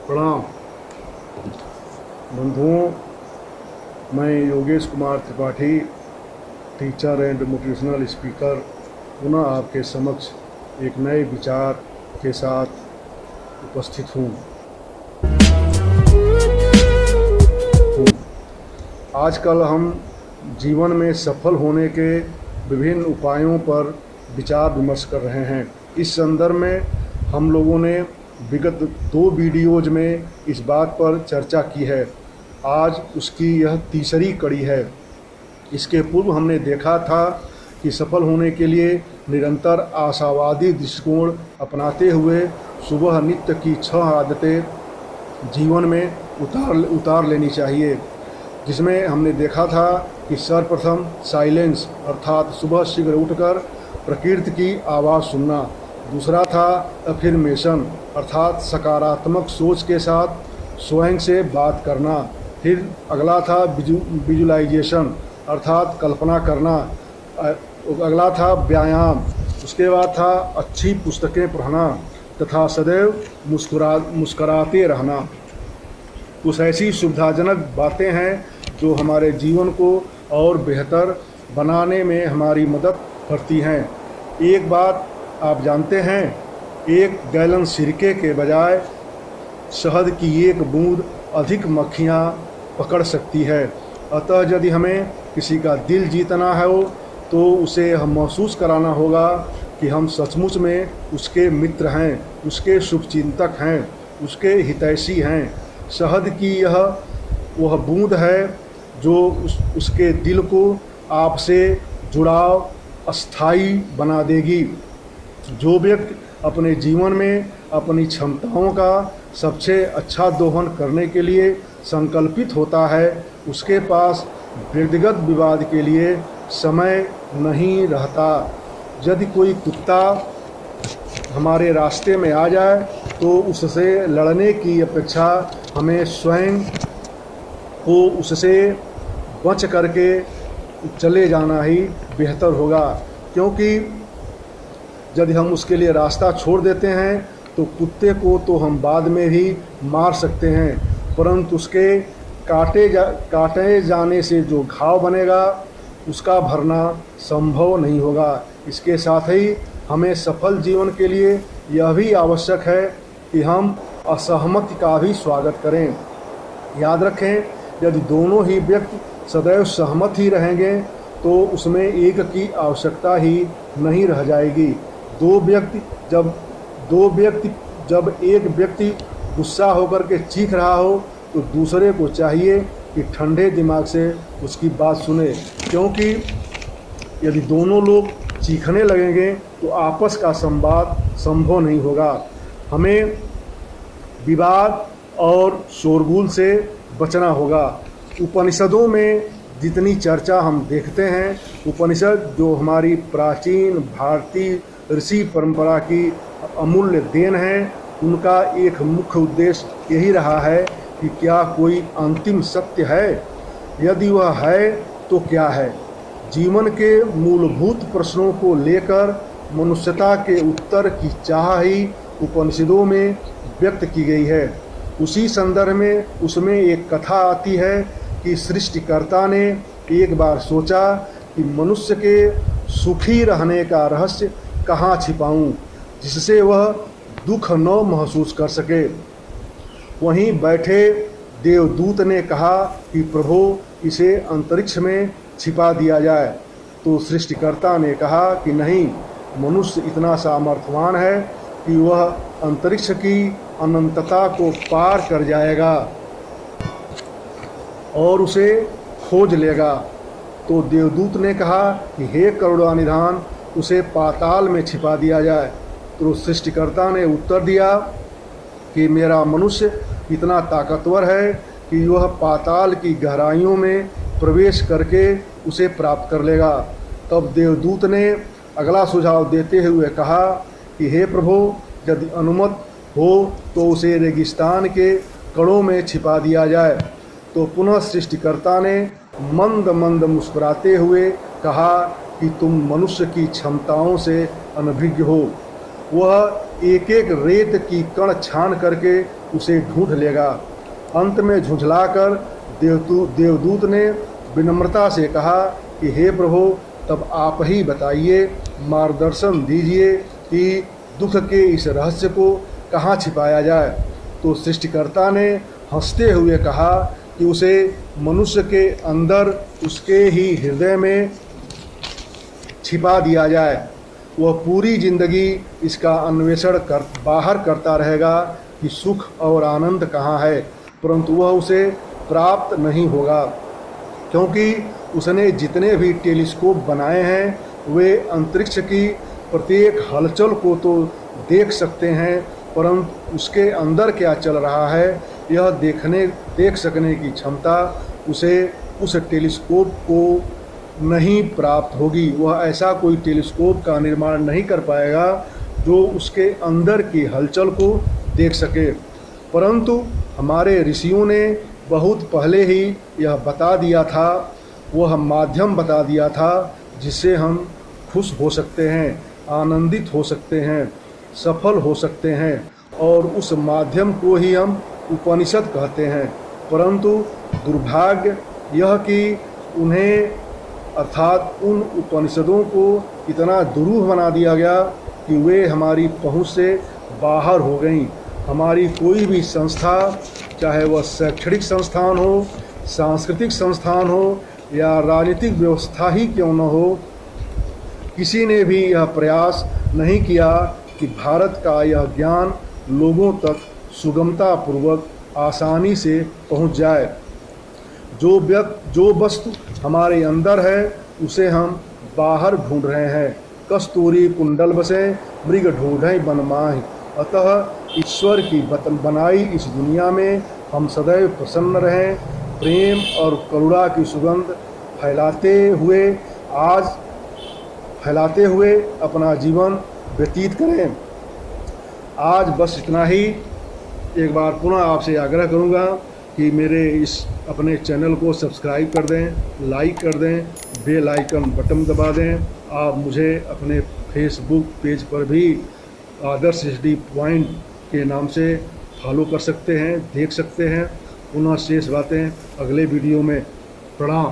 प्रणाम बंधुओं, मैं Yogesh Kumar Tripathi, teacher and motivational speaker, पुनः आपके समक्ष एक नए विचार के साथ उपस्थित हूँ। आजकल हम जीवन में सफल होने के विभिन्न उपायों पर विचार विमर्श कर रहे हैं। इस संदर्भ में हम लोगों ने विगत 2 वीडियोज में इस बात पर चर्चा की है। आज उसकी यह तीसरी कड़ी है। इसके पूर्व हमने देखा था कि सफल होने के लिए निरंतर आशावादी दृष्टिकोण अपनाते हुए सुबह नित्य की 6 आदतें जीवन में उतार लेनी चाहिए, जिसमें हमने देखा था कि सर्वप्रथम साइलेंस अर्थात सुबह शीघ्र उठकर प्रकृति की आवाज़ सुनना। दूसरा था अफर्मेशन अर्थात सकारात्मक सोच के साथ स्वयं से बात करना। फिर अगला था विजुअलाइजेशन अर्थात कल्पना करना। अगला था व्यायाम। उसके बाद था अच्छी पुस्तकें पढ़ना तथा सदैव मुस्कुराते रहना। कुछ ऐसी सुविधाजनक बातें हैं जो हमारे जीवन को और बेहतर बनाने में हमारी मदद करती हैं। एक बात आप जानते हैं, 1 गैलन सिरके के बजाय शहद की 1 बूंद अधिक मक्खियाँ पकड़ सकती है। अतः यदि हमें किसी का दिल जीतना है तो उसे हम महसूस कराना होगा कि हम सचमुच में उसके मित्र हैं, उसके शुभचिंतक हैं, उसके हितैषी हैं। शहद की वह बूंद है जो उसके दिल को आपसे जुड़ाव अस्थाई बना देगी। जो व्यक्ति अपने जीवन में अपनी क्षमताओं का सबसे अच्छा दोहन करने के लिए संकल्पित होता है, उसके पास व्यक्तिगत विवाद के लिए समय नहीं रहता। यदि कोई कुत्ता हमारे रास्ते में आ जाए तो उससे लड़ने की अपेक्षा हमें स्वयं को उससे बच करके चले जाना ही बेहतर होगा, क्योंकि यदि हम उसके लिए रास्ता छोड़ देते हैं तो कुत्ते को तो हम बाद में भी मार सकते हैं, परंतु उसके काटे जाने से जो घाव बनेगा उसका भरना संभव नहीं होगा। इसके साथ ही हमें सफल जीवन के लिए यह भी आवश्यक है कि हम असहमति का भी स्वागत करें। याद रखें, यदि दोनों ही व्यक्ति सदैव सहमत ही रहेंगे तो उसमें एक की आवश्यकता ही नहीं रह जाएगी। जब एक व्यक्ति गुस्सा होकर के चीख रहा हो तो दूसरे को चाहिए कि ठंडे दिमाग से उसकी बात सुने, क्योंकि यदि दोनों लोग चीखने लगेंगे तो आपस का संवाद संभव नहीं होगा। हमें विवाद और शोरगुल से बचना होगा। उपनिषदों में जितनी चर्चा हम देखते हैं, उपनिषद जो हमारी प्राचीन भारतीय ऋषि परंपरा की अमूल्य देन है, उनका एक मुख्य उद्देश्य यही रहा है कि क्या कोई अंतिम सत्य है? यदि वह है तो क्या है? जीवन के मूलभूत प्रश्नों को लेकर मनुष्यता के उत्तर की चाह ही उपनिषदों में व्यक्त की गई है। उसी संदर्भ में उसमें एक कथा आती है कि सृष्टिकर्ता ने एक बार सोचा कि मनुष्य के सुखी रहने का रहस्य कहाँ छिपाऊं, जिससे वह दुख न महसूस कर सके। वहीं बैठे देवदूत ने कहा कि प्रभु, इसे अंतरिक्ष में छिपा दिया जाए। तो सृष्टिकर्ता ने कहा कि नहीं, मनुष्य इतना सामर्थ्यवान है कि वह अंतरिक्ष की अनंतता को पार कर जाएगा और उसे खोज लेगा। तो देवदूत ने कहा कि हे करुणानिधान, उसे पाताल में छिपा दिया जाए। तो सृष्टिकर्ता ने उत्तर दिया कि मेरा मनुष्य इतना ताकतवर है कि वह पाताल की गहराइयों में प्रवेश करके उसे प्राप्त कर लेगा। तब देवदूत ने अगला सुझाव देते हुए कहा कि हे प्रभु, यदि अनुमत हो तो उसे रेगिस्तान के कणों में छिपा दिया जाए। तो पुनः सृष्टिकर्ता ने मंद मंद मुस्कुराते हुए कहा कि तुम मनुष्य की क्षमताओं से अनभिज्ञ हो। वह एक एक रेत की कण छान करके उसे ढूंढ लेगा। अंत में झुंझलाकर देवदूत ने विनम्रता से कहा कि हे प्रभु, तब आप ही बताइए, मार्गदर्शन दीजिए कि दुख के इस रहस्य को कहाँ छिपाया जाए। तो सृष्टिकर्ता ने हंसते हुए कहा कि उसे मनुष्य के अंदर, उसके ही हृदय में छिपा दिया जाए। वह पूरी जिंदगी इसका अन्वेषण बाहर करता रहेगा कि सुख और आनंद कहाँ है, परंतु वह उसे प्राप्त नहीं होगा, क्योंकि उसने जितने भी टेलीस्कोप बनाए हैं वे अंतरिक्ष की प्रत्येक हलचल को तो देख सकते हैं, परंतु उसके अंदर क्या चल रहा है यह देख सकने की क्षमता उसे उस टेलीस्कोप को नहीं प्राप्त होगी। वह ऐसा कोई टेलीस्कोप का निर्माण नहीं कर पाएगा जो उसके अंदर की हलचल को देख सके। परंतु हमारे ऋषियों ने बहुत पहले ही यह बता दिया था, वह माध्यम बता दिया था जिससे हम खुश हो सकते हैं, आनंदित हो सकते हैं, सफल हो सकते हैं, और उस माध्यम को ही हम उपनिषद कहते हैं। परंतु दुर्भाग्य यह कि उन्हें, अर्थात उन उपनिषदों को इतना दुरूह बना दिया गया कि वे हमारी पहुंच से बाहर हो गईं। हमारी कोई भी संस्था, चाहे वह शैक्षणिक संस्थान हो, सांस्कृतिक संस्थान हो या राजनीतिक व्यवस्था ही क्यों न हो, किसी ने भी यह प्रयास नहीं किया कि भारत का यह ज्ञान लोगों तक सुगमतापूर्वक आसानी से पहुंच जाए। जो वस्तु हमारे अंदर है उसे हम बाहर ढूंढ रहे हैं। कस्तूरी कुंडल बसे मृग ढूंढें वन माहि। अतः ईश्वर की बनाई इस दुनिया में हम सदैव प्रसन्न रहें, प्रेम और करुणा की सुगंध फैलाते हुए अपना जीवन व्यतीत करें। आज बस इतना ही। एक बार पुनः आपसे आग्रह करूंगा कि मेरे इस अपने चैनल को सब्सक्राइब कर दें, लाइक कर दें, बेल आइकन बटन दबा दें। आप मुझे अपने फेसबुक पेज पर भी आदर्श SD पॉइंट के नाम से फॉलो कर सकते हैं, देख सकते हैं। पुनः शेष बातें अगले वीडियो में। प्रणाम।